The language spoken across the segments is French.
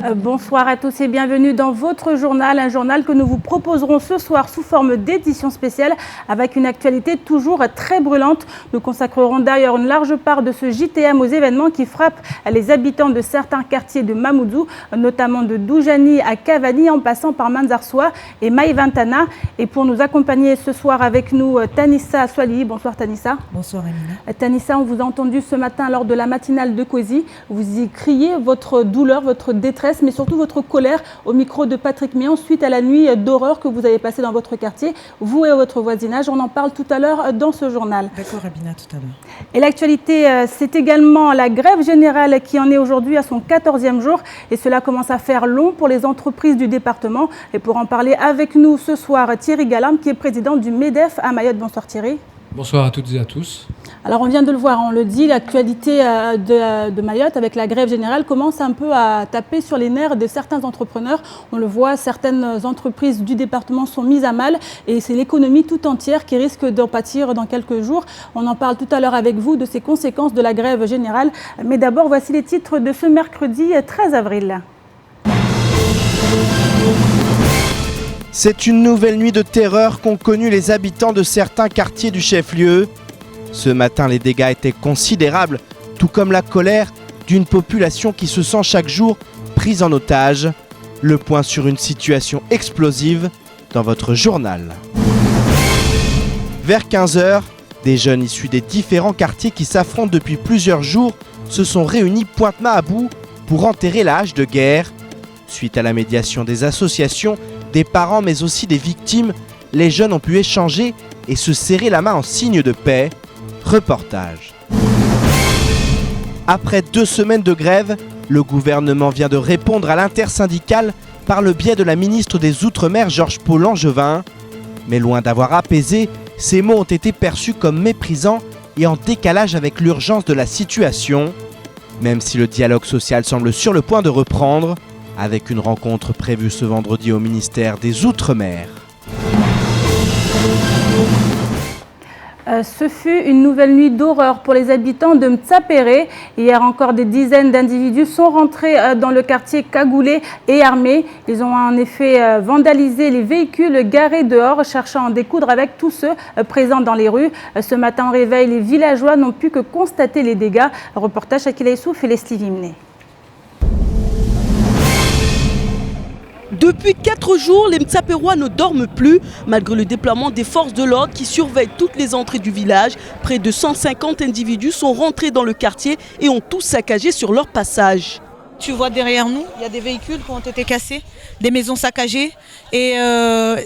Bonsoir à tous et bienvenue dans votre journal, un journal que nous vous proposerons ce soir sous forme d'édition spéciale avec une actualité toujours très brûlante. Nous consacrerons d'ailleurs une large part de ce JTM aux événements qui frappent les habitants de certains quartiers de Mamoudzou, notamment de Doujani à Cavani en passant par Manzarsoua et Maïvantana. Et pour nous accompagner ce soir avec nous, Tanissa Swali. Bonsoir Tanissa. Bonsoir Amina. Tanissa, on vous a entendu ce matin lors de la matinale de Kosi. Vous y criez votre douleur, votre détresse, mais surtout votre colère au micro de Patrick Mian suite à la nuit d'horreur que vous avez passée dans votre quartier, vous et votre voisinage. On en parle tout à l'heure dans ce journal. D'accord Amina, tout à l'heure. Et l'actualité, c'est également la grève générale qui en est aujourd'hui à son 14e jour. Et cela commence à faire long pour les entreprises du département. Et pour en parler avec nous ce soir, Thierry Galam, qui est président du MEDEF à Mayotte. Bonsoir Thierry. Bonsoir à toutes et à tous. Alors on vient de le voir, on le dit, l'actualité de Mayotte avec la grève générale commence un peu à taper sur les nerfs de certains entrepreneurs. On le voit, certaines entreprises du département sont mises à mal et c'est l'économie tout entière qui risque d'en pâtir dans quelques jours. On en parle tout à l'heure avec vous de ces conséquences de la grève générale. Mais d'abord, voici les titres de ce mercredi 13 avril. C'est une nouvelle nuit de terreur qu'ont connue les habitants de certains quartiers du chef-lieu. Ce matin, les dégâts étaient considérables, tout comme la colère d'une population qui se sent chaque jour prise en otage. Le point sur une situation explosive dans votre journal. Vers 15h, des jeunes issus des différents quartiers qui s'affrontent depuis plusieurs jours se sont réunis Pointe-Mahabou pour enterrer la hache de guerre. Suite à la médiation des associations, des parents mais aussi des victimes, les jeunes ont pu échanger et se serrer la main en signe de paix. Reportage. Après 2 semaines de grève, le gouvernement vient de répondre à l'intersyndicale par le biais de la ministre des Outre-mer Georges Paul Langevin. Mais loin d'avoir apaisé, ces mots ont été perçus comme méprisants et en décalage avec l'urgence de la situation. Même si le dialogue social semble sur le point de reprendre, avec une rencontre prévue ce vendredi au ministère des Outre-mer. Ce fut une nouvelle nuit d'horreur pour les habitants de Mtsapéré. Hier encore, des dizaines d'individus sont rentrés dans le quartier cagoulés et armés. Ils ont en effet vandalisé les véhicules garés dehors, cherchant à en découdre avec tous ceux présents dans les rues. Ce matin au réveil, les villageois n'ont pu que constater les dégâts. Reportage Akila Issouf et Leslie Vimné. Depuis 4 jours, les Mtsapérois ne dorment plus, malgré le déploiement des forces de l'ordre qui surveillent toutes les entrées du village. Près de 150 individus sont rentrés dans le quartier et ont tous saccagé sur leur passage. Tu vois derrière nous, il y a des véhicules qui ont été cassés, des maisons saccagées et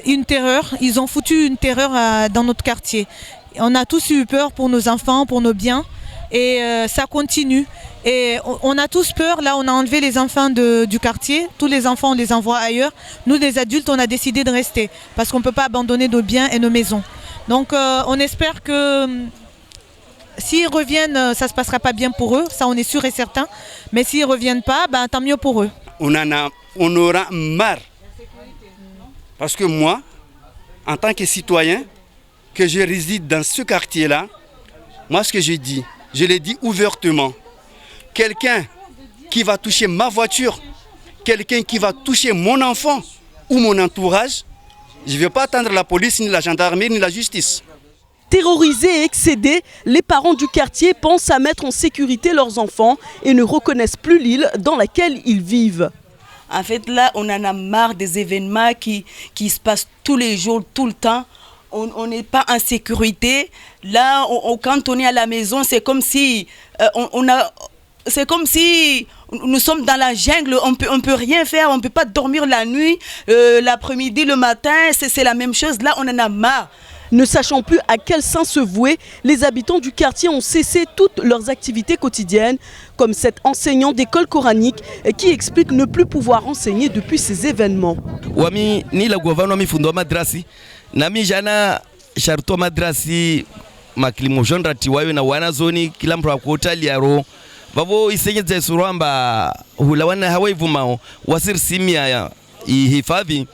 une terreur. Ils ont foutu une terreur dans notre quartier. On a tous eu peur pour nos enfants, pour nos biens et ça continue. Et on a tous peur, là on a enlevé les enfants du quartier, tous les enfants on les envoie ailleurs. Nous les adultes on a décidé de rester parce qu'on ne peut pas abandonner nos biens et nos maisons. Donc on espère que s'ils reviennent, ça ne se passera pas bien pour eux, ça on est sûr et certain. Mais s'ils ne reviennent pas, tant mieux pour eux. On aura marre. Parce que moi, en tant que citoyen, que je réside dans ce quartier-là, moi ce que je dis, je l'ai dit ouvertement. Quelqu'un qui va toucher ma voiture, quelqu'un qui va toucher mon enfant ou mon entourage, je ne vais pas attendre la police, ni la gendarmerie, ni la justice. Terrorisés et excédés, les parents du quartier pensent à mettre en sécurité leurs enfants et ne reconnaissent plus l'île dans laquelle ils vivent. En fait, là, on en a marre des événements qui se passent tous les jours, tout le temps. On n'est pas en sécurité. Là, quand on est à la maison, c'est comme si c'est comme si nous sommes dans la jungle, on peut rien faire, on ne peut pas dormir la nuit, l'après-midi, le matin, c'est la même chose. Là, on en a marre. Ne sachant plus à quel saint se vouer, les habitants du quartier ont cessé toutes leurs activités quotidiennes, comme cet enseignant d'école coranique qui explique ne plus pouvoir enseigner depuis ces événements. Wami ni la gouvernement mi fundo madrasi, nami jana sharto madrasi makilimo jonrati wayo na wana zoni kila mtu akotali yaro. Vavo isenyeze suramba hulawana hawaivumao wasir simia ya ihifadhi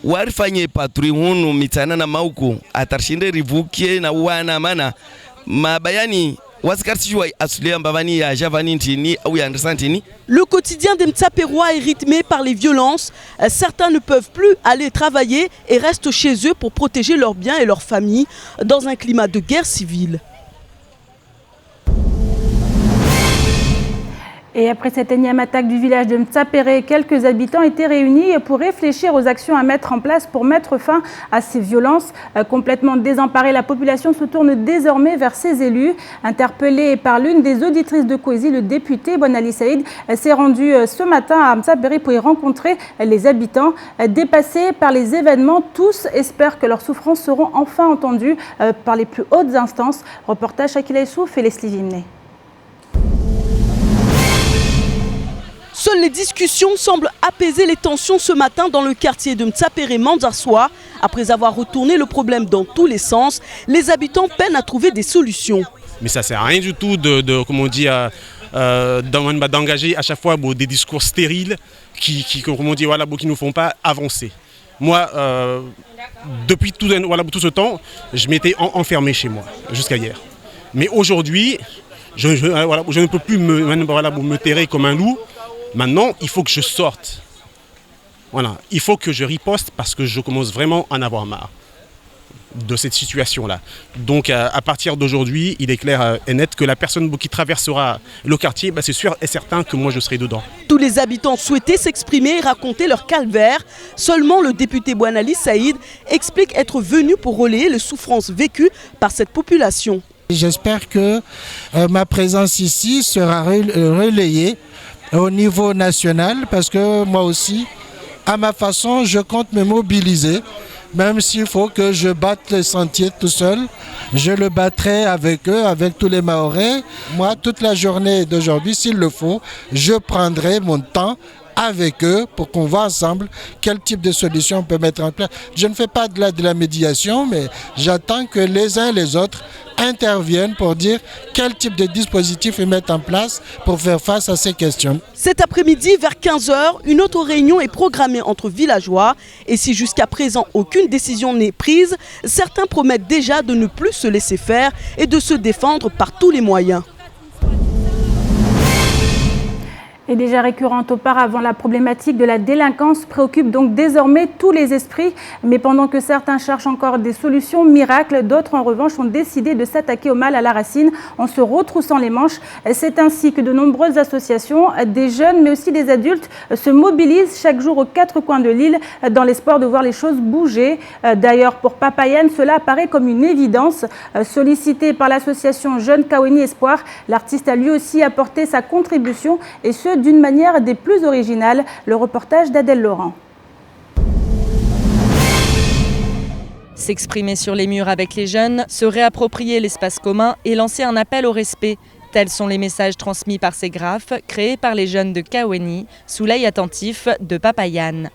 warifanye patrui hunu mitana na mauku atarshinde rivukie na wana mana mabayani Le quotidien des Mtsaperois est rythmé par les violences. Certains ne peuvent plus aller travailler et restent chez eux pour protéger leurs biens et leurs familles dans un climat de guerre civile. Et après cette énième attaque du village de Mtsapéré, quelques habitants étaient réunis pour réfléchir aux actions à mettre en place pour mettre fin à ces violences. Complètement désemparée, la population se tourne désormais vers ses élus. Interpellé par l'une des auditrices de Kwezi, le député Bonali Saïd s'est rendu ce matin à Mtsapéré pour y rencontrer les habitants. Dépassés par les événements, tous espèrent que leurs souffrances seront enfin entendues par les plus hautes instances. Reportage Shakila Issouf et Leslie Gimné. Seules les discussions semblent apaiser les tensions ce matin dans le quartier de Mtsapéré-Manzarswa. Après avoir retourné le problème dans tous les sens, les habitants peinent à trouver des solutions. Mais ça ne sert à rien du tout d'engager à chaque fois des discours stériles qui ne nous font pas avancer. Moi, depuis tout ce temps, je m'étais enfermé chez moi jusqu'à hier. Mais aujourd'hui, je ne peux plus me terrer comme un loup. Maintenant, il faut que je sorte. Voilà, il faut que je riposte parce que je commence vraiment à en avoir marre de cette situation-là. Donc, à partir d'aujourd'hui, il est clair et net que la personne qui traversera le quartier, c'est sûr et certain que moi, je serai dedans. Tous les habitants souhaitaient s'exprimer et raconter leur calvaire. Seulement, le député Bonali Saïd explique être venu pour relayer les souffrances vécues par cette population. J'espère que ma présence ici sera relayée au niveau national parce que moi aussi, à ma façon, je compte me mobiliser. Même s'il faut que je batte les sentiers tout seul, je le battrai avec eux, avec tous les Mahorais. Moi, toute la journée d'aujourd'hui, s'il le faut, je prendrai mon temps avec eux pour qu'on voit ensemble quel type de solution on peut mettre en place. Je ne fais pas de la médiation, mais j'attends que les uns et les autres interviennent pour dire quel type de dispositif ils mettent en place pour faire face à ces questions. Cet après-midi, vers 15h, une autre réunion est programmée entre villageois. Et si jusqu'à présent aucune décision n'est prise, certains promettent déjà de ne plus se laisser faire et de se défendre par tous les moyens. Et déjà récurrente auparavant, la problématique de la délinquance préoccupe donc désormais tous les esprits. Mais pendant que certains cherchent encore des solutions miracles, d'autres en revanche ont décidé de s'attaquer au mal à la racine en se retroussant les manches. C'est ainsi que de nombreuses associations, des jeunes mais aussi des adultes, se mobilisent chaque jour aux quatre coins de l'île dans l'espoir de voir les choses bouger. D'ailleurs, pour Papayan, cela apparaît comme une évidence. Sollicité par l'association Jeunes Kaweni Espoir, l'artiste a lui aussi apporté sa contribution et ce d'une manière des plus originales. Le reportage d'Adèle Laurent. S'exprimer sur les murs avec les jeunes, se réapproprier l'espace commun et lancer un appel au respect. Tels sont les messages transmis par ces graphes créés par les jeunes de Kaweni sous l'œil attentif de Papayan.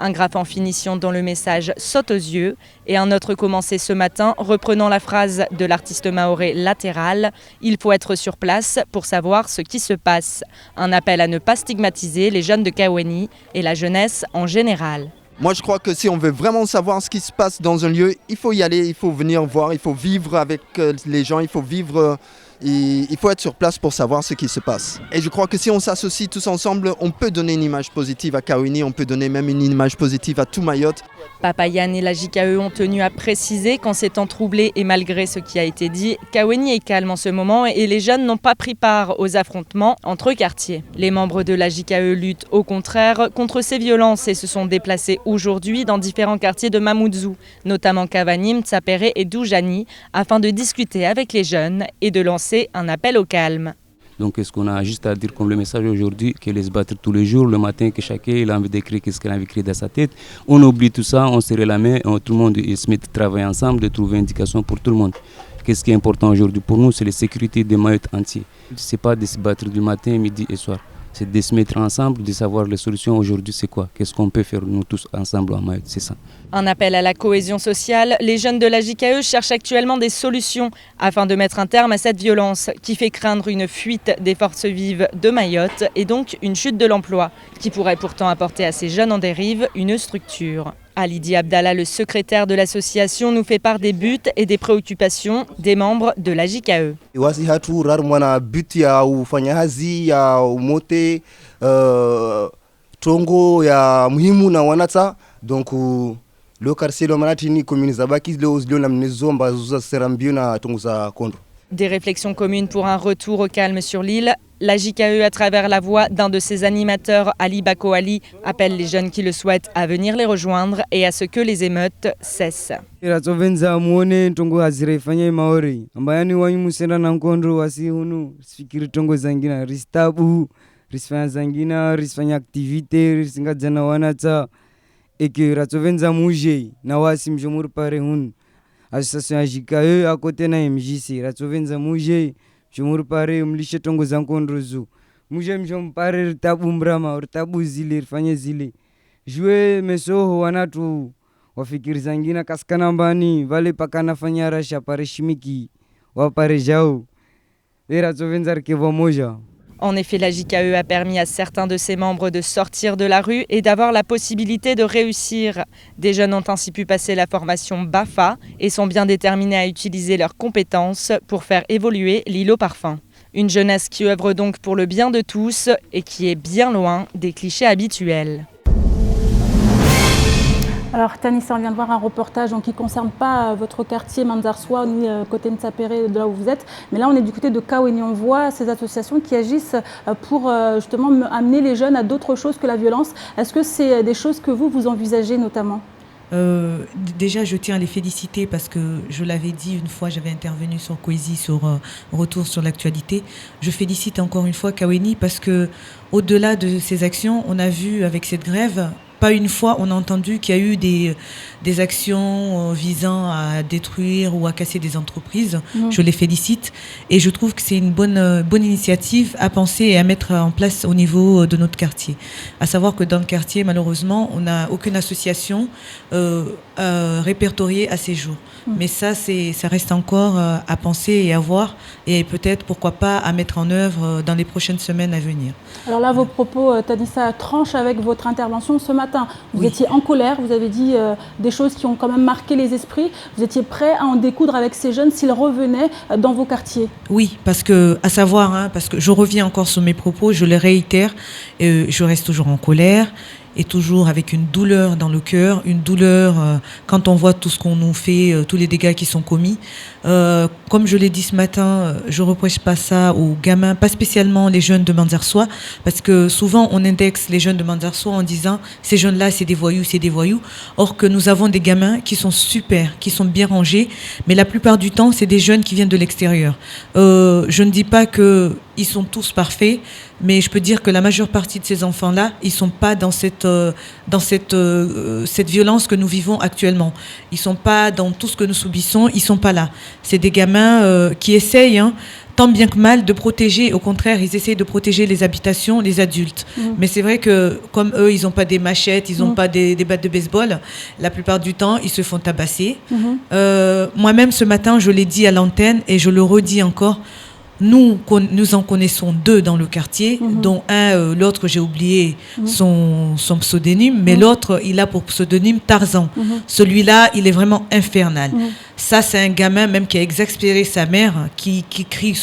Un graphe en finition dont le message saute aux yeux et un autre commencé ce matin reprenant la phrase de l'artiste mahorais Latéral « Il faut être sur place pour savoir ce qui se passe ». Un appel à ne pas stigmatiser les jeunes de Kaweni et la jeunesse en général. Moi je crois que si on veut vraiment savoir ce qui se passe dans un lieu, il faut y aller, il faut venir voir, il faut vivre avec les gens, il faut vivre... Il faut être sur place pour savoir ce qui se passe. Et je crois que si on s'associe tous ensemble, on peut donner une image positive à Kaweni, on peut donner même une image positive à tout Mayotte. Papayan et la JKE ont tenu à préciser qu'en ces temps troublés et malgré ce qui a été dit, Kaweni est calme en ce moment et les jeunes n'ont pas pris part aux affrontements entre quartiers. Les membres de la JKE luttent au contraire contre ces violences et se sont déplacés aujourd'hui dans différents quartiers de Mamoudzou, notamment Cavani, Mtsapéré et Doujani, afin de discuter avec les jeunes et de lancer un appel au calme. Donc ce qu'on a juste à dire comme le message aujourd'hui, que les se battre tous les jours, le matin, que chacun il a envie d'écrire ce qu'il a envie d'écrire dans sa tête. On oublie tout ça, on serre la main, tout le monde se met à travailler ensemble, de trouver une indication pour tout le monde. Qu'est-ce qui est important aujourd'hui pour nous, c'est la sécurité des Mayotte entiers. Ce n'est pas de se battre du matin, midi et soir. C'est de se mettre ensemble, de savoir les solutions aujourd'hui c'est quoi. Qu'est-ce qu'on peut faire nous tous ensemble en Mayotte, c'est ça. Un appel à la cohésion sociale. Les jeunes de la JKE cherchent actuellement des solutions afin de mettre un terme à cette violence qui fait craindre une fuite des forces vives de Mayotte et donc une chute de l'emploi qui pourrait pourtant apporter à ces jeunes en dérive une structure. Alidi Abdallah, le secrétaire de l'association, nous fait part des buts et des préoccupations des membres de la JKE. Tongo ya muhimu na wanata donc le quartier de Manatini commune zabaki leo na mnezomba za serambio na tongo za kondo. Des réflexions communes pour un retour au calme sur l'île. La JKE, à travers la voix d'un de ses animateurs, Ali Bako Ali, appelle les jeunes qui le souhaitent à venir les rejoindre et à ce que les émeutes cessent. Risfanya zangina, risfanya activité, risingadzana wanata eke ratsovenza muje na wasi mjomur pare hun association ya JKE à côté na MJC ratsovenza muje mjomur pare mlishe tongo za nkondrozu muje mjom pare ritabu mbrama ritabu zile rifanye zile jue mesoho wanatu wafikiri zangina kaskana mbani vale pakana fanya rasha pare shimiki wa pare jao ratsovenza rkevo moja. En effet, la JKE a permis à certains de ses membres de sortir de la rue et d'avoir la possibilité de réussir. Des jeunes ont ainsi pu passer la formation BAFA et sont bien déterminés à utiliser leurs compétences pour faire évoluer l'île au parfum. Une jeunesse qui œuvre donc pour le bien de tous et qui est bien loin des clichés habituels. Alors Tanissa, on vient de voir un reportage qui ne concerne pas votre quartier Manzarsouwa ni côté Ntsapéré de là où vous êtes, mais là on est du côté de Kaweni. On voit ces associations qui agissent pour justement amener les jeunes à d'autres choses que la violence. Est-ce que c'est des choses que vous envisagez notamment ? Déjà, je tiens à les féliciter parce que je l'avais dit une fois, j'avais intervenu sur Kwezi, sur Retour sur l'actualité. Je félicite encore une fois Kaweni parce que au-delà de ces actions, on a vu avec cette grève, pas une fois on a entendu qu'il y a eu des actions visant à détruire ou à casser des entreprises. Je les félicite et je trouve que c'est une bonne initiative à penser et à mettre en place au niveau de notre quartier. À savoir que dans le quartier, malheureusement, on n'a aucune association répertoriée à ces jours. Mais ça reste encore à penser et à voir et peut-être, pourquoi pas, à mettre en œuvre dans les prochaines semaines à venir. Alors là, vos propos, Tanissa, tranchent avec votre intervention ce matin. Vous étiez en colère, vous avez dit des choses qui ont quand même marqué les esprits. Vous étiez prêt à en découdre avec ces jeunes s'ils revenaient dans vos quartiers. Oui, parce que, à savoir, parce que je reviens encore sur mes propos, je les réitère, je reste toujours en colère. Et toujours avec une douleur dans le cœur, une douleur quand on voit tout ce qu'on nous fait, tous les dégâts qui sont commis. Comme je l'ai dit ce matin, je ne reproche pas ça aux gamins, pas spécialement les jeunes de Manzarsouwa, parce que souvent on indexe les jeunes de Manzarsouwa en disant ces jeunes-là c'est des voyous. Or que nous avons des gamins qui sont super, qui sont bien rangés, mais la plupart du temps c'est des jeunes qui viennent de l'extérieur. Je ne dis pas qu'ils sont tous parfaits, mais je peux dire que la majeure partie de ces enfants-là, ils sont pas dans cette violence que nous vivons actuellement. Ils sont pas dans tout ce que nous subissons, ils sont pas là. C'est des gamins qui essayent, tant bien que mal, de protéger. Au contraire, ils essayent de protéger les habitations, les adultes. Mais c'est vrai que, comme eux, ils n'ont pas des machettes, ils n'ont pas des battes de baseball, la plupart du temps, ils se font tabasser. Moi-même, ce matin, je l'ai dit à l'antenne et je le redis encore, nous en connaissons deux dans le quartier, dont un, l'autre, j'ai oublié son pseudonyme, mais l'autre, il a pour pseudonyme Tarzan. Celui-là, il est vraiment infernal. Ça, c'est un gamin même qui a exaspéré sa mère, qui crie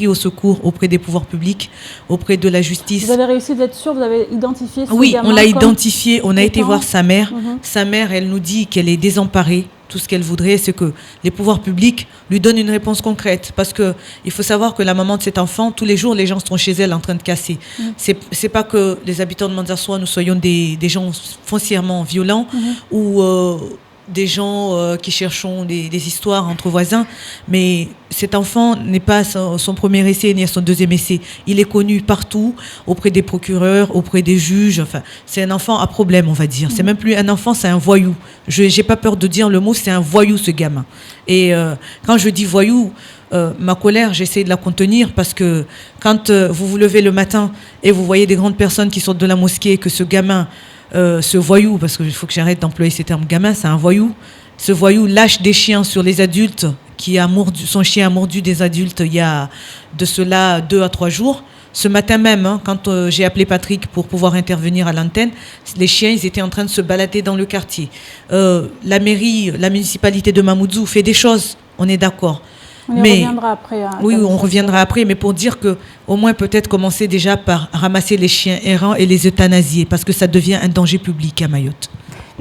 au secours auprès des pouvoirs publics, auprès de la justice. Vous avez réussi, vous êtes sûr, vous avez identifié ce Oui, gamin on l'a identifié, on a été voir sa mère. Sa mère, elle nous dit qu'elle est désemparée. Tout ce qu'elle voudrait, c'est que les pouvoirs publics lui donnent une réponse concrète. Parce que il faut savoir que la maman de cet enfant, tous les jours, les gens sont chez elle en train de casser. C'est pas que les habitants de Manzarsouwa, nous soyons des gens foncièrement violents ou des gens qui cherchons des histoires entre voisins, mais cet enfant n'est pas son premier essai ni son deuxième essai. Il est connu partout, auprès des procureurs, auprès des juges. Enfin, c'est un enfant à problème, on va dire. C'est même plus un enfant, c'est un voyou. J'ai pas peur de dire le mot, c'est un voyou, ce gamin. Et quand je dis voyou, ma colère, j'essaie de la contenir parce que quand vous vous levez le matin et vous voyez des grandes personnes qui sortent de la mosquée, que ce gamin, ce voyou, parce qu'il faut que j'arrête d'employer ces termes gamin, c'est un voyou. Ce voyou lâche des chiens sur les adultes, son chien a mordu des adultes il y a de cela 2 à 3 jours. Ce matin même, quand j'ai appelé Patrick pour pouvoir intervenir à l'antenne, les chiens, ils étaient en train de se balader dans le quartier. La mairie, la municipalité de Mamoudzou fait des choses, on est d'accord. On reviendra après. Oui, on reviendra après, mais pour dire que au moins peut-être commencer déjà par ramasser les chiens errants et les euthanasier, parce que ça devient un danger public à Mayotte.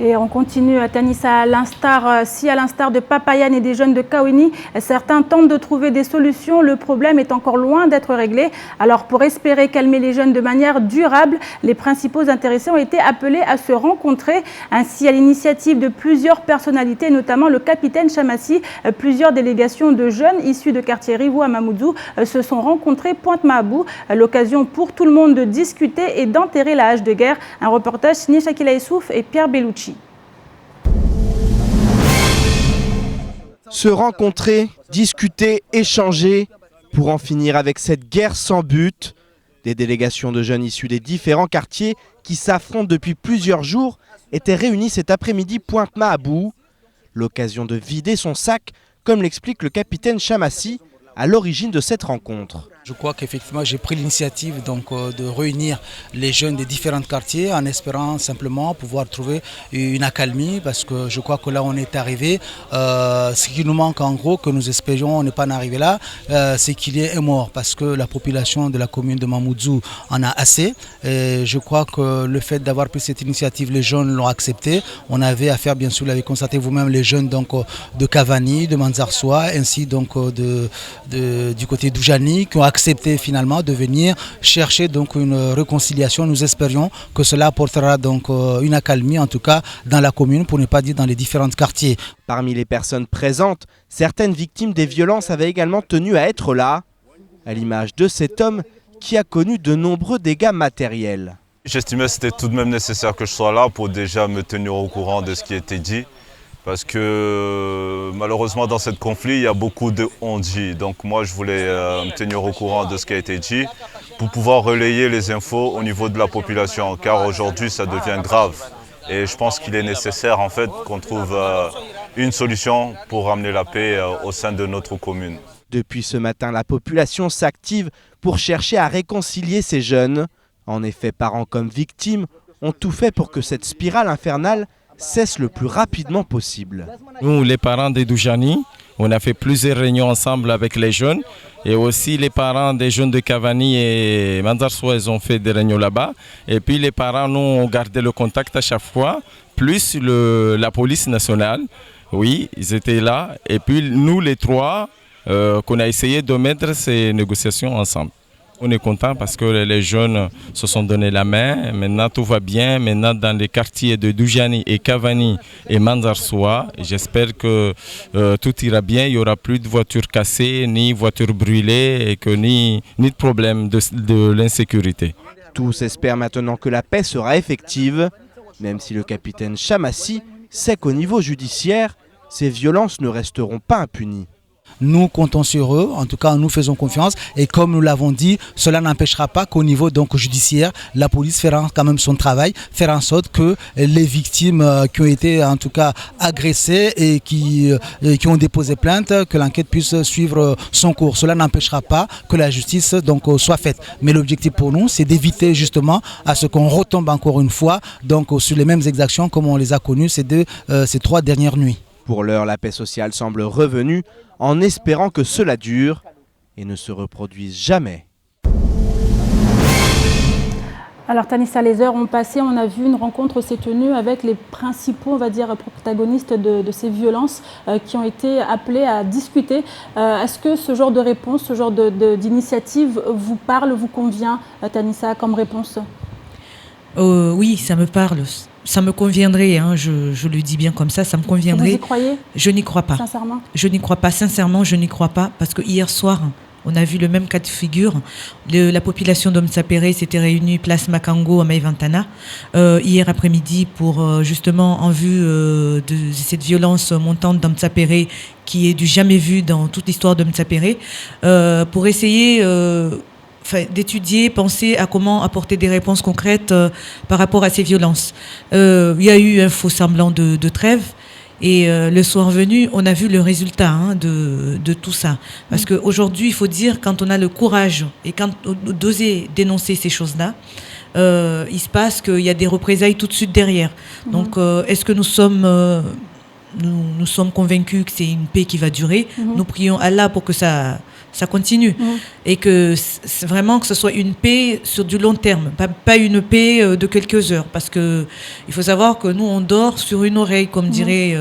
Et on continue, Tanissa, à l'instar de Papayan et des jeunes de Kaweni, certains tentent de trouver des solutions. Le problème est encore loin d'être réglé. Alors pour espérer calmer les jeunes de manière durable, les principaux intéressés ont été appelés à se rencontrer. Ainsi, à l'initiative de plusieurs personnalités, notamment le capitaine Chamassi, plusieurs délégations de jeunes issus de quartiers rivaux à Mamoudzou se sont rencontrés Pointe-Mahabou. L'occasion pour tout le monde de discuter et d'enterrer la hache de guerre. Un reportage signé Shakila Issouf et Pierre Bellucci. Se rencontrer, discuter, échanger, pour en finir avec cette guerre sans but. Des délégations de jeunes issus des différents quartiers qui s'affrontent depuis plusieurs jours étaient réunies cet après-midi Pointe-Mahabou. L'occasion de vider son sac, comme l'explique le capitaine Chamassi, à l'origine de cette rencontre. Je crois qu'effectivement j'ai pris l'initiative de réunir les jeunes des différents quartiers en espérant simplement pouvoir trouver une accalmie, parce que je crois que là on est arrivé. Ce qui nous manque en gros, que nous espérions, on n'est pas arrivé là, c'est qu'il y ait un mort, parce que la population de la commune de Mamoudzou en a assez. Et je crois que le fait d'avoir pris cette initiative, les jeunes l'ont accepté. On avait affaire, bien sûr, vous l'avez constaté vous-même, les jeunes de Cavani, de Manzarsoa, ainsi du côté d'Oujani, qui ont accepté finalement de venir chercher une réconciliation. Nous espérions que cela apportera une accalmie, en tout cas dans la commune, pour ne pas dire dans les différents quartiers. Parmi les personnes présentes, certaines victimes des violences avaient également tenu à être là, à l'image de cet homme qui a connu de nombreux dégâts matériels. J'estimais que c'était tout de même nécessaire que je sois là pour déjà me tenir au courant de ce qui était dit. Parce que malheureusement dans ce conflit, il y a beaucoup de on-dit. Donc moi je voulais me tenir au courant de ce qui a été dit pour pouvoir relayer les infos au niveau de la population. Car aujourd'hui ça devient grave. Et je pense qu'il est nécessaire en fait qu'on trouve une solution pour ramener la paix au sein de notre commune. Depuis ce matin, la population s'active pour chercher à réconcilier ces jeunes. En effet, parents comme victimes ont tout fait pour que cette spirale infernale cesse le plus rapidement possible. Nous, les parents de Doujani, on a fait plusieurs réunions ensemble avec les jeunes, et aussi les parents des jeunes de Cavani et Manzarsoa, ils ont fait des réunions là-bas. Et puis les parents, nous, ont gardé le contact à chaque fois, plus la police nationale, oui, ils étaient là. Et puis nous, les trois, qu'on a essayé de mettre ces négociations ensemble. On est content parce que les jeunes se sont donné la main. Maintenant, tout va bien. Maintenant, dans les quartiers de Doujani et Cavani et Manzarsoa, j'espère que tout ira bien. Il n'y aura plus de voitures cassées, ni voitures brûlées, et que ni de problème de l'insécurité. Tous espèrent maintenant que la paix sera effective, même si le capitaine Chamassi sait qu'au niveau judiciaire, ces violences ne resteront pas impunies. Nous comptons sur eux, en tout cas nous faisons confiance, et comme nous l'avons dit, cela n'empêchera pas qu'au niveau judiciaire, la police fera quand même son travail, faire en sorte que les victimes qui ont été en tout cas agressées et qui ont déposé plainte, que l'enquête puisse suivre son cours. Cela n'empêchera pas que la justice soit faite. Mais l'objectif pour nous, c'est d'éviter justement à ce qu'on retombe encore une fois sur les mêmes exactions comme on les a connues ces 3 dernières nuits. Pour l'heure, la paix sociale semble revenue, en espérant que cela dure et ne se reproduise jamais. Alors Tanissa, les heures ont passé, on a vu une rencontre s'est tenue avec les principaux, on va dire, protagonistes de ces violences qui ont été appelés à discuter. Est-ce que ce genre de réponse, ce genre d'initiative vous parle, vous convient, Tanissa, comme réponse? Oui, ça me parle. Ça me conviendrait, hein, je le dis bien comme ça me conviendrait. Vous y croyez? Je n'y crois pas. Sincèrement? Je n'y crois pas, sincèrement, je n'y crois pas, parce que hier soir, on a vu le même cas de figure. La population d'Omtsapéré s'était réunie place Makango à Maïvantana hier après-midi pour justement en vue de cette violence montante d'Omtsapéré qui est du jamais vu dans toute l'histoire d'Omtsapéré, pour essayer d'étudier, penser à comment apporter des réponses concrètes par rapport à ces violences. Il y a eu un faux semblant de trêve. Et le soir venu, on a vu le résultat de tout ça. Parce qu'aujourd'hui, il faut dire, quand on a le courage et quand on d'oser dénoncer ces choses-là, il se passe qu'il y a des représailles tout de suite derrière. Donc, est-ce que nous sommes convaincus que c'est une paix qui va durer? Nous prions Allah pour que ça continue. Et que vraiment que ce soit une paix sur du long terme, pas une paix de quelques heures. Parce que il faut savoir que nous, on dort sur une oreille, comme dirait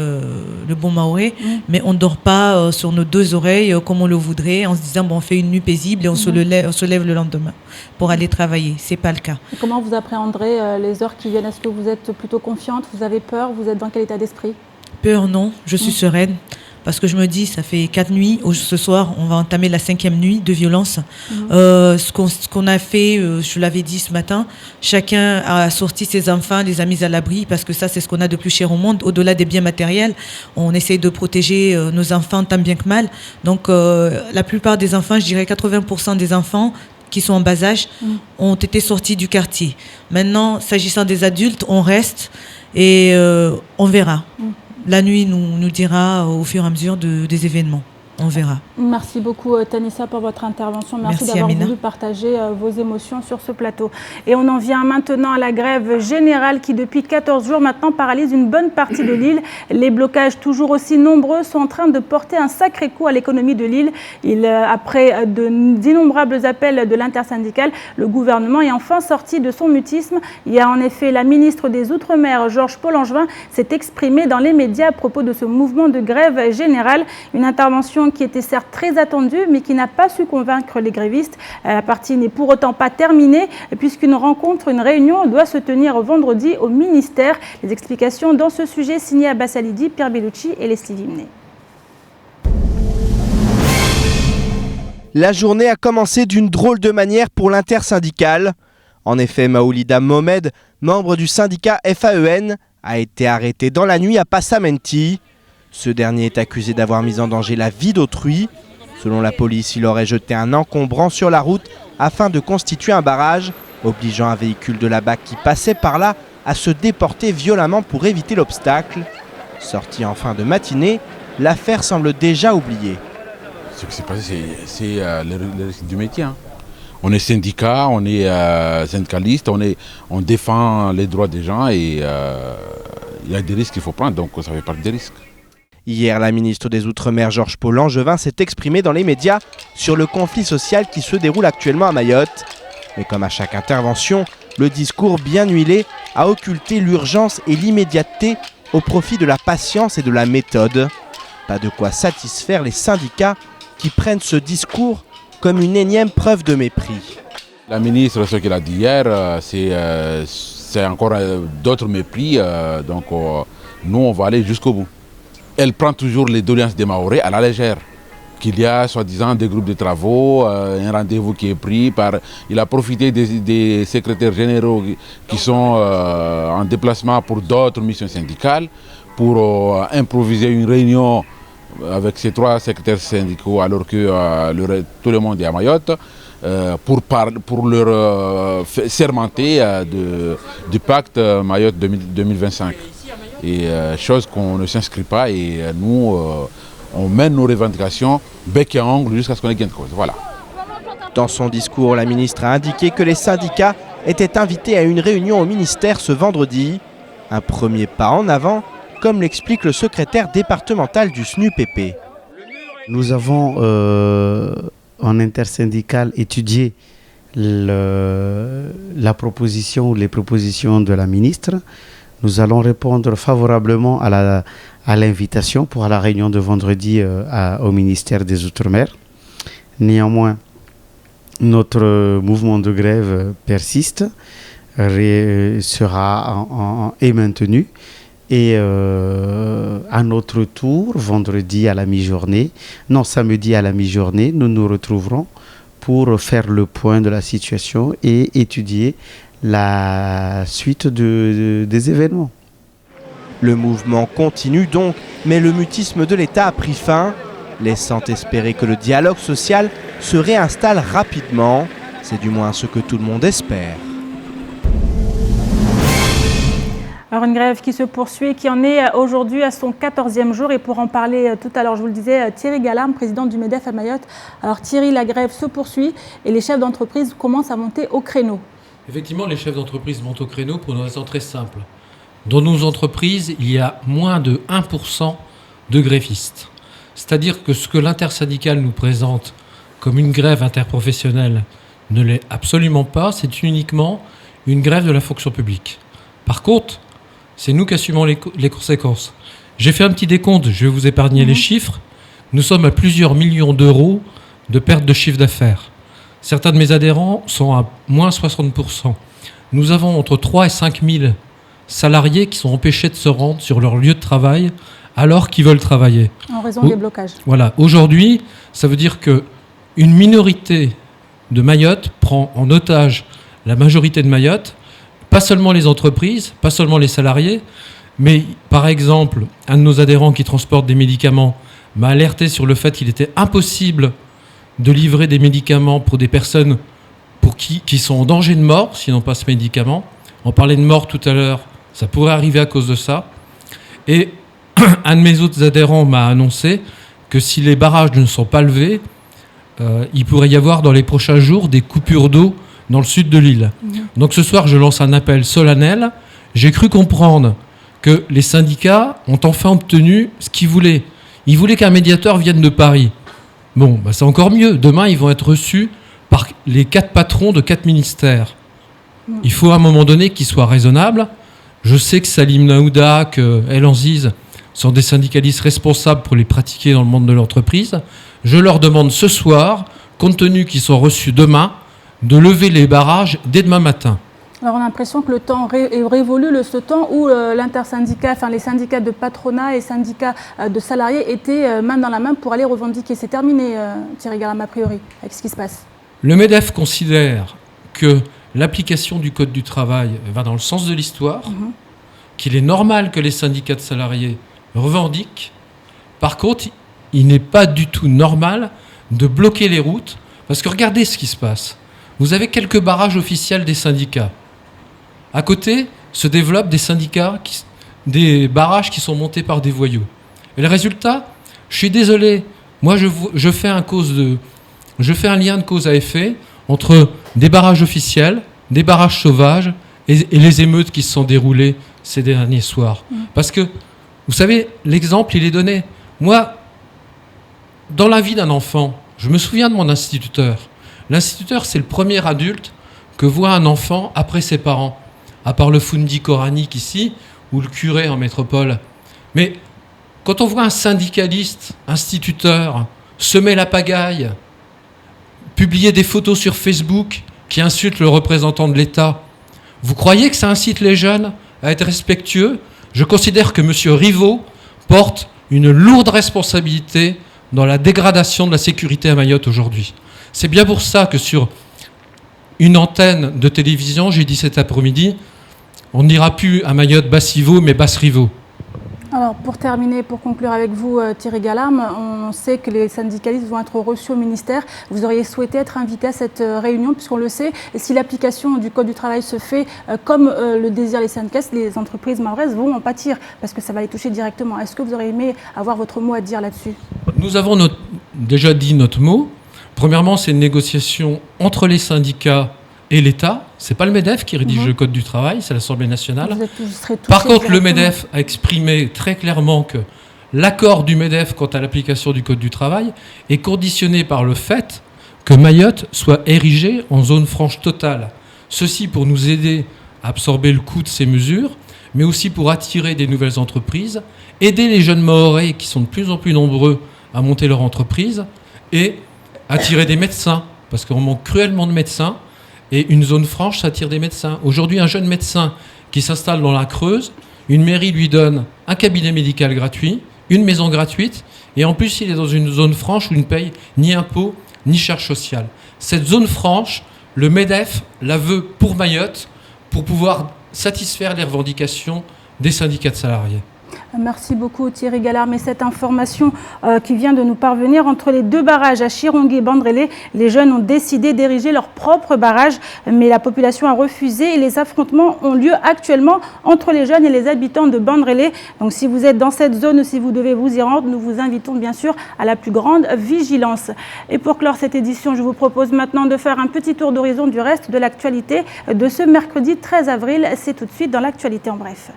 le bon Maoré, mais on ne dort pas sur nos deux oreilles comme on le voudrait, en se disant on fait une nuit paisible et on se lève le lendemain pour aller travailler. C'est pas le cas. Et comment vous appréhenderez les heures qui viennent? Est-ce que vous êtes plutôt confiante? Vous avez peur? Vous êtes dans quel état d'esprit? Peur, non. Je suis sereine. Parce que je me dis, ça fait 4 nuits. Ce soir, on va entamer la 5e nuit de violence. Ce qu'on a fait, je l'avais dit ce matin, chacun a sorti ses enfants, les a mis à l'abri, parce que ça, c'est ce qu'on a de plus cher au monde. Au-delà des biens matériels, on essaye de protéger nos enfants tant bien que mal. Donc, la plupart des enfants, je dirais 80% des enfants qui sont en bas âge, ont été sortis du quartier. Maintenant, s'agissant des adultes, on reste et on verra. La nuit nous dira au fur et à mesure des événements. On verra. Merci beaucoup Tanissa pour votre intervention. Merci d'avoir voulu partager vos émotions sur ce plateau. Et on en vient maintenant à la grève générale qui depuis 14 jours maintenant paralyse une bonne partie de l'île. Les blocages toujours aussi nombreux sont en train de porter un sacré coup à l'économie de l'île. Après d'innombrables appels de l'intersyndicale, le gouvernement est enfin sorti de son mutisme. Hier en effet, la ministre des Outre-mer, Georges Paul-Langevin, s'est exprimée dans les médias à propos de ce mouvement de grève générale. Une intervention qui était certes très attendue, mais qui n'a pas su convaincre les grévistes. La partie n'est pour autant pas terminée, puisqu'une réunion doit se tenir vendredi au ministère. Les explications dans ce sujet signées Abbas Alidi, Pierre Bellucci et Leslie Vimnet. La journée a commencé d'une drôle de manière pour l'intersyndicale. En effet, Maoulida Mohamed, membre du syndicat FAEN, a été arrêté dans la nuit à Passamenti. Ce dernier est accusé d'avoir mis en danger la vie d'autrui. Selon la police, il aurait jeté un encombrant sur la route afin de constituer un barrage, obligeant un véhicule de la BAC qui passait par là à se déporter violemment pour éviter l'obstacle. Sorti en fin de matinée, l'affaire semble déjà oubliée. Ce qui s'est passé, c'est le risque du métier. On est syndicat, on est syndicaliste, on défend les droits des gens et il y a des risques qu'il faut prendre, donc ça fait partie des risques. Hier, la ministre des Outre-mer, Georges Paul-Langevin, s'est exprimée dans les médias sur le conflit social qui se déroule actuellement à Mayotte. Mais comme à chaque intervention, le discours bien huilé a occulté l'urgence et l'immédiateté au profit de la patience et de la méthode. Pas de quoi satisfaire les syndicats qui prennent ce discours comme une énième preuve de mépris. La ministre, ce qu'elle a dit hier, c'est encore d'autres mépris, donc nous on va aller jusqu'au bout. Elle prend toujours les doléances des Maoré à la légère. Qu'il y a soi-disant des groupes de travaux, un rendez-vous qui est pris par... Il a profité des secrétaires généraux qui sont en déplacement pour d'autres missions syndicales pour improviser une réunion avec ces 3 secrétaires syndicaux alors que tout le monde est à Mayotte pour leur sermenter du pacte Mayotte 2025. Et chose qu'on ne s'inscrit pas et nous on mène nos revendications bec et ongle jusqu'à ce qu'on ait gain de cause. Voilà. Dans son discours, la ministre a indiqué que les syndicats étaient invités à une réunion au ministère ce vendredi. Un premier pas en avant, comme l'explique le secrétaire départemental du SNUPP. Nous avons en intersyndical étudié la proposition ou les propositions de la ministre. Nous allons répondre favorablement à l'invitation pour la réunion de vendredi au ministère des Outre-mer. Néanmoins, notre mouvement de grève persiste, sera est maintenu. Et à notre tour, samedi à la mi-journée, nous nous retrouverons pour faire le point de la situation et étudier la suite des événements. Le mouvement continue donc, mais le mutisme de l'État a pris fin, laissant espérer que le dialogue social se réinstalle rapidement. C'est du moins ce que tout le monde espère. Alors une grève qui se poursuit, qui en est aujourd'hui à son 14e jour. Et pour en parler tout à l'heure, je vous le disais, Thierry Galam, président du MEDEF à Mayotte. Alors Thierry, la grève se poursuit et les chefs d'entreprise commencent à monter au créneau. Effectivement, les chefs d'entreprise montent au créneau pour une raison très simple. Dans nos entreprises, il y a moins de 1% de grévistes. C'est-à-dire que ce que l'intersyndicale nous présente comme une grève interprofessionnelle ne l'est absolument pas. C'est uniquement une grève de la fonction publique. Par contre, c'est nous qui assumons les conséquences. J'ai fait un petit décompte, je vais vous épargner les chiffres. Nous sommes à plusieurs millions d'euros de perte de chiffre d'affaires. Certains de mes adhérents sont à moins 60%. Nous avons entre 3 et 5 000 salariés qui sont empêchés de se rendre sur leur lieu de travail alors qu'ils veulent travailler. En raison des blocages. Voilà. Aujourd'hui, ça veut dire qu'une minorité de Mayotte prend en otage la majorité de Mayotte. Pas seulement les entreprises, pas seulement les salariés, mais par exemple, un de nos adhérents qui transporte des médicaments m'a alerté sur le fait qu'il était impossible de livrer des médicaments pour des personnes qui sont en danger de mort s'ils n'ont pas ce médicament. On parlait de mort tout à l'heure, ça pourrait arriver à cause de ça. Et un de mes autres adhérents m'a annoncé que si les barrages ne sont pas levés, il pourrait y avoir dans les prochains jours des coupures d'eau dans le sud de l'île. Donc ce soir, je lance un appel solennel. J'ai cru comprendre que les syndicats ont enfin obtenu ce qu'ils voulaient. Ils voulaient qu'un médiateur vienne de Paris. Bon, c'est encore mieux. Demain, ils vont être reçus par les 4 patrons de 4 ministères. Il faut à un moment donné qu'ils soient raisonnables. Je sais que Salim Naouda, que El Anziz sont des syndicalistes responsables pour les pratiquer dans le monde de l'entreprise. Je leur demande ce soir, compte tenu qu'ils sont reçus demain, de lever les barrages dès demain matin. Alors on a l'impression que le temps est révolu, ce temps où l'intersyndicat, enfin les syndicats de patronat et syndicats de salariés étaient main dans la main pour aller revendiquer. C'est terminé, Thierry Galam, a priori, avec ce qui se passe. Le MEDEF considère que l'application du Code du travail va dans le sens de l'histoire, qu'il est normal que les syndicats de salariés revendiquent. Par contre, il n'est pas du tout normal de bloquer les routes, parce que regardez ce qui se passe. Vous avez quelques barrages officiels des syndicats. À côté se développent des barrages qui sont montés par des voyous. Et le résultat, je suis désolé, moi je fais un lien de cause à effet entre des barrages officiels, des barrages sauvages et les émeutes qui se sont déroulées ces derniers soirs. Parce que, vous savez, l'exemple, il est donné. Moi, dans la vie d'un enfant, je me souviens de mon instituteur. L'instituteur, c'est le premier adulte que voit un enfant après ses parents, à part le fundi coranique ici, ou le curé en métropole. Mais quand on voit un syndicaliste, instituteur, semer la pagaille, publier des photos sur Facebook qui insultent le représentant de l'État, vous croyez que ça incite les jeunes à être respectueux? Je considère que M. Rivot porte une lourde responsabilité dans la dégradation de la sécurité à Mayotte aujourd'hui. C'est bien pour ça que sur une antenne de télévision, j'ai dit cet après-midi, on n'ira plus à Mayotte Basse-Rivot, mais Basse-Rivot. Alors pour terminer, pour conclure avec vous, Thierry Galam, on sait que les syndicalistes vont être reçus au ministère. Vous auriez souhaité être invité à cette réunion, puisqu'on le sait. Et si l'application du Code du travail se fait comme le désirent les syndicats, les entreprises mahorais vont en pâtir, parce que ça va les toucher directement. Est-ce que vous auriez aimé avoir votre mot à dire là-dessus? Nous avons déjà dit notre mot. Premièrement, c'est une négociation entre les syndicats et l'État. Ce n'est pas le MEDEF qui rédige le Code du travail, c'est l'Assemblée nationale. Par contre, le MEDEF a exprimé très clairement que l'accord du MEDEF quant à l'application du Code du travail est conditionné par le fait que Mayotte soit érigée en zone franche totale. Ceci pour nous aider à absorber le coût de ces mesures, mais aussi pour attirer des nouvelles entreprises, aider les jeunes Mahorais qui sont de plus en plus nombreux à monter leur entreprise et attirer des médecins, parce qu'on manque cruellement de médecins, et une zone franche, ça attire des médecins. Aujourd'hui, un jeune médecin qui s'installe dans la Creuse, une mairie lui donne un cabinet médical gratuit, une maison gratuite, et en plus, il est dans une zone franche où il ne paye ni impôts, ni charges sociales. Cette zone franche, le MEDEF la veut pour Mayotte, pour pouvoir satisfaire les revendications des syndicats de salariés. Merci beaucoup Thierry Gallard. Mais cette information qui vient de nous parvenir, entre les deux barrages à Chirongui et Bandrélé, les jeunes ont décidé d'ériger leur propre barrage, mais la population a refusé et les affrontements ont lieu actuellement entre les jeunes et les habitants de Bandrélé. Donc si vous êtes dans cette zone ou si vous devez vous y rendre, nous vous invitons bien sûr à la plus grande vigilance. Et pour clore cette édition, je vous propose maintenant de faire un petit tour d'horizon du reste de l'actualité de ce mercredi 13 avril. C'est tout de suite dans l'actualité en bref.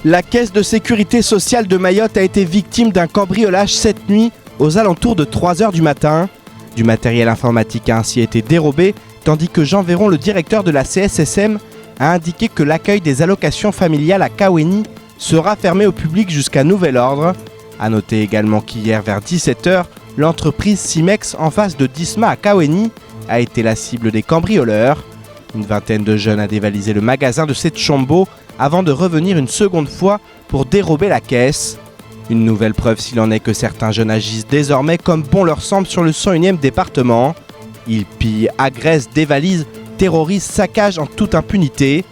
La caisse de sécurité sociale de Mayotte a été victime d'un cambriolage cette nuit aux alentours de 3 h du matin. Du matériel informatique a ainsi été dérobé, tandis que Jean Véron, le directeur de la CSSM, a indiqué que l'accueil des allocations familiales à Kaweni sera fermé au public jusqu'à nouvel ordre. A noter également qu'hier vers 17 h, l'entreprise Simex en face de Disma à Kaweni a été la cible des cambrioleurs. Une vingtaine de jeunes a dévalisé le magasin de Setchombo avant de revenir une seconde fois pour dérober la caisse. Une nouvelle preuve s'il en est que certains jeunes agissent désormais comme bon leur semble sur le 101e département. Ils pillent, agressent, dévalisent, terrorisent, saccagent en toute impunité.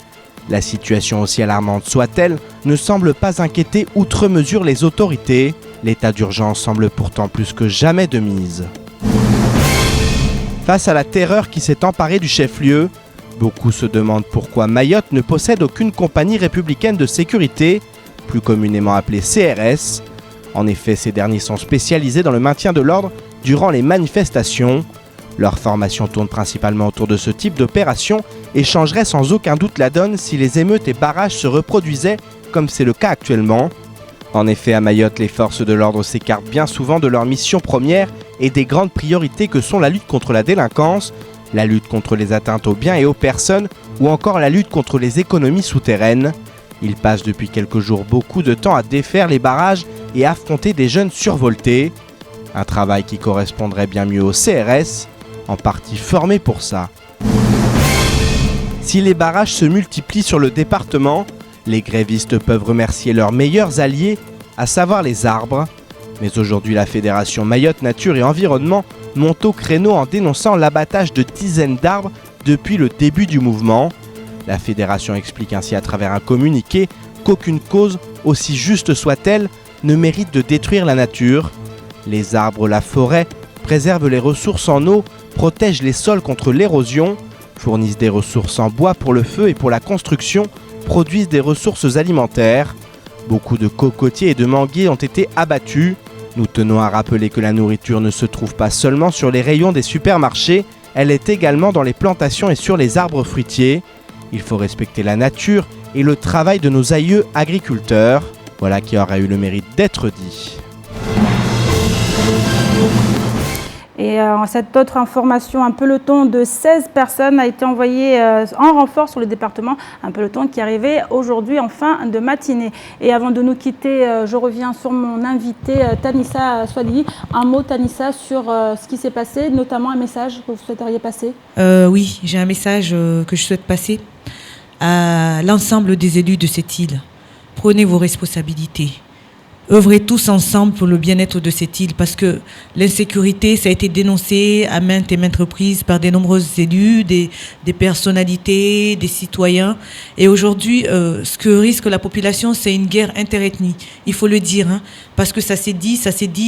La situation, aussi alarmante soit-elle, ne semble pas inquiéter outre mesure les autorités. L'état d'urgence semble pourtant plus que jamais de mise. Face à la terreur qui s'est emparée du chef-lieu, beaucoup se demandent pourquoi Mayotte ne possède aucune compagnie républicaine de sécurité, plus communément appelée CRS. En effet, ces derniers sont spécialisés dans le maintien de l'ordre durant les manifestations. Leur formation tourne principalement autour de ce type d'opération et changerait sans aucun doute la donne si les émeutes et barrages se reproduisaient, comme c'est le cas actuellement. En effet, à Mayotte, les forces de l'ordre s'écartent bien souvent de leur mission première et des grandes priorités que sont la lutte contre la délinquance, la lutte contre les atteintes aux biens et aux personnes ou encore la lutte contre les économies souterraines. Ils passent depuis quelques jours beaucoup de temps à défaire les barrages et affronter des jeunes survoltés. Un travail qui correspondrait bien mieux au CRS, en partie formé pour ça. Si les barrages se multiplient sur le département, les grévistes peuvent remercier leurs meilleurs alliés, à savoir les arbres. Mais aujourd'hui, la Fédération Mayotte Nature et Environnement monte au créneau en dénonçant l'abattage de dizaines d'arbres depuis le début du mouvement. La fédération explique ainsi à travers un communiqué qu'aucune cause, aussi juste soit-elle, ne mérite de détruire la nature. Les arbres, la forêt, préservent les ressources en eau, protègent les sols contre l'érosion, fournissent des ressources en bois pour le feu et pour la construction, produisent des ressources alimentaires. Beaucoup de cocotiers et de manguiers ont été abattus. Nous tenons à rappeler que la nourriture ne se trouve pas seulement sur les rayons des supermarchés, elle est également dans les plantations et sur les arbres fruitiers. Il faut respecter la nature et le travail de nos aïeux agriculteurs. Voilà qui aurait eu le mérite d'être dit. Et cette autre information, un peloton de 16 personnes a été envoyé en renfort sur le département, un peloton qui arrivait aujourd'hui en fin de matinée. Et avant de nous quitter, je reviens sur mon invité Tanissa Swali. Un mot Tanissa sur ce qui s'est passé, notamment un message que vous souhaiteriez passer. Oui, j'ai un message que je souhaite passer à l'ensemble des élus de cette île. Prenez vos responsabilités. Œuvrez tous ensemble pour le bien-être de cette île parce que l'insécurité, ça a été dénoncé à maintes et maintes reprises par de nombreux élus, des personnalités, des citoyens. Et aujourd'hui, ce que risque la population, c'est une guerre interethnie. Il faut le dire, hein, parce que ça s'est dit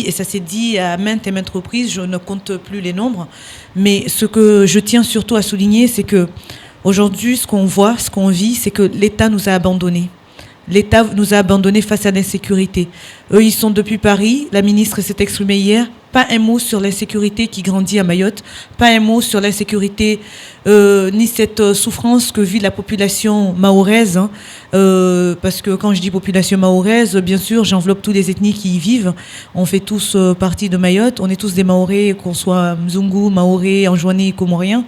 et ça s'est dit à maintes et maintes reprises. Je ne compte plus les nombres. Mais ce que je tiens surtout à souligner, c'est que aujourd'hui, ce qu'on voit, ce qu'on vit, c'est que l'État nous a abandonnés. L'État nous a abandonnés face à l'insécurité. Eux, ils sont depuis Paris. La ministre s'est exprimée hier. Pas un mot sur l'insécurité qui grandit à Mayotte. Pas un mot sur l'insécurité, ni cette souffrance que vit la population mahoraise. Hein. Parce que quand je dis population mahoraise, bien sûr, j'enveloppe toutes les ethnies qui y vivent. On fait tous partie de Mayotte. On est tous des Mahorais, qu'on soit Mzungu, Mahorais, Anjouanais, Comoriens.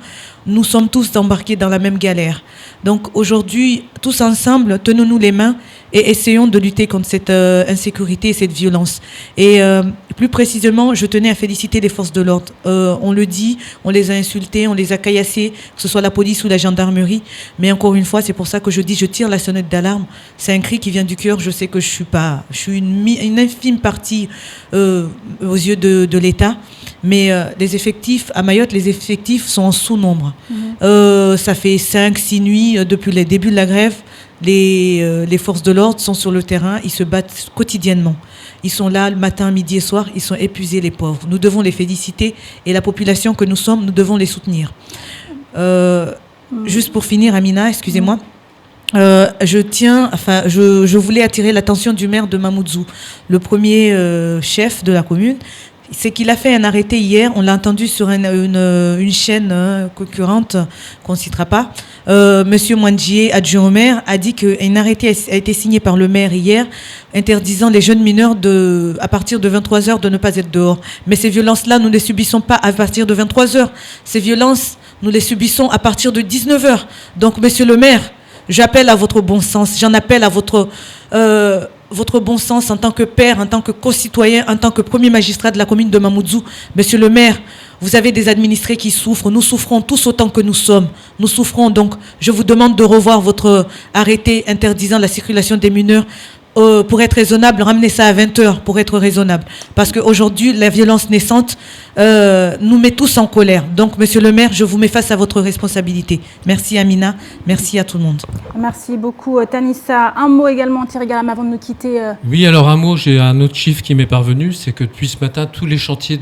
Nous sommes tous embarqués dans la même galère. Donc aujourd'hui, tous ensemble, tenons-nous les mains et essayons de lutter contre cette insécurité et cette violence. Et plus précisément, je tenais à féliciter les forces de l'ordre. On le dit, on les a insultés, on les a caillassés, que ce soit la police ou la gendarmerie. Mais encore une fois, c'est pour ça que je dis, je tire la sonnette d'alarme. C'est un cri qui vient du cœur. Je sais que je suis une infime partie aux yeux de l'État. Mais les effectifs, à Mayotte, les effectifs sont en sous-nombre. Ça fait 5-6 nuits depuis le début de la grève. Les forces de l'ordre sont sur le terrain, ils se battent quotidiennement. Ils sont là le matin, midi et soir, ils sont épuisés, les pauvres. Nous devons les féliciter et la population que nous sommes, nous devons les soutenir. Juste pour finir, Amina, excusez-moi. Je voulais attirer l'attention du maire de Mamoudzou, le premier chef de la commune. C'est qu'il a fait un arrêté hier, on l'a entendu sur une chaîne concurrente qu'on ne citera pas. Monsieur Mwandié, adjoint au maire, a dit qu'un arrêté a été signé par le maire hier, interdisant les jeunes mineurs à partir de 23h de ne pas être dehors. Mais ces violences-là, nous ne les subissons pas à partir de 23h. Ces violences, nous les subissons à partir de 19h. Donc, monsieur le maire, j'appelle à votre bon sens, j'en appelle à votre bon sens en tant que père, en tant que concitoyen, en tant que premier magistrat de la commune de Mamoudzou. Monsieur le maire, vous avez des administrés qui souffrent. Nous souffrons tous autant que nous sommes. Nous souffrons donc. Je vous demande de revoir votre arrêté interdisant la circulation des mineurs. Pour être raisonnable, ramenez ça à 20h pour être raisonnable. Parce qu'aujourd'hui, la violence naissante nous met tous en colère. Donc, monsieur le maire, je vous mets face à votre responsabilité. Merci Amina, merci à tout le monde. Merci beaucoup Tanissa. Un mot également, Thierry Galam, avant de nous quitter. Oui, alors un mot, j'ai un autre chiffre qui m'est parvenu, c'est que depuis ce matin, tous les chantiers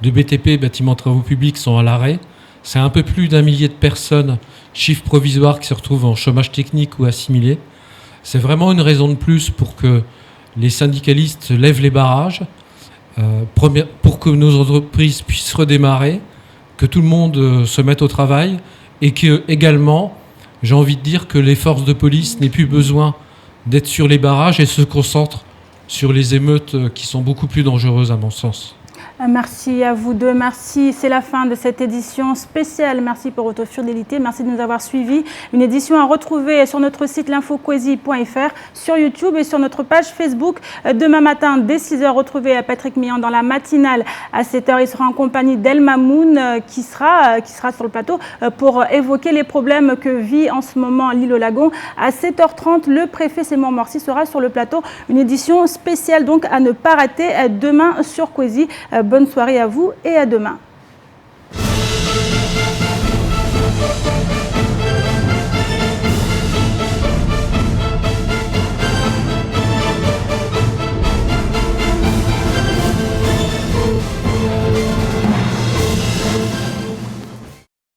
de BTP, bâtiments travaux publics, sont à l'arrêt. C'est un peu plus d'1 millier de personnes, chiffre provisoire, qui se retrouvent en chômage technique ou assimilés. C'est vraiment une raison de plus pour que les syndicalistes lèvent les barrages, pour que nos entreprises puissent redémarrer, que tout le monde se mette au travail et que également, j'ai envie de dire que les forces de police n'aient plus besoin d'être sur les barrages et se concentrent sur les émeutes qui sont beaucoup plus dangereuses à mon sens. Merci à vous deux, merci. C'est la fin de cette édition spéciale. Merci pour votre fidélité, merci de nous avoir suivis. Une édition à retrouver sur notre site l'infoquesi.fr, sur YouTube et sur notre page Facebook. Demain matin, dès 6h, retrouvez Patrick Mian dans la matinale. À 7h, il sera en compagnie d'El Mamoun qui sera sur le plateau pour évoquer les problèmes que vit en ce moment l'île au Lagon. À 7h30, le préfet Seymour Morsi sera sur le plateau. Une édition spéciale donc à ne pas rater demain sur Kwesi. Bonne soirée à vous et à demain.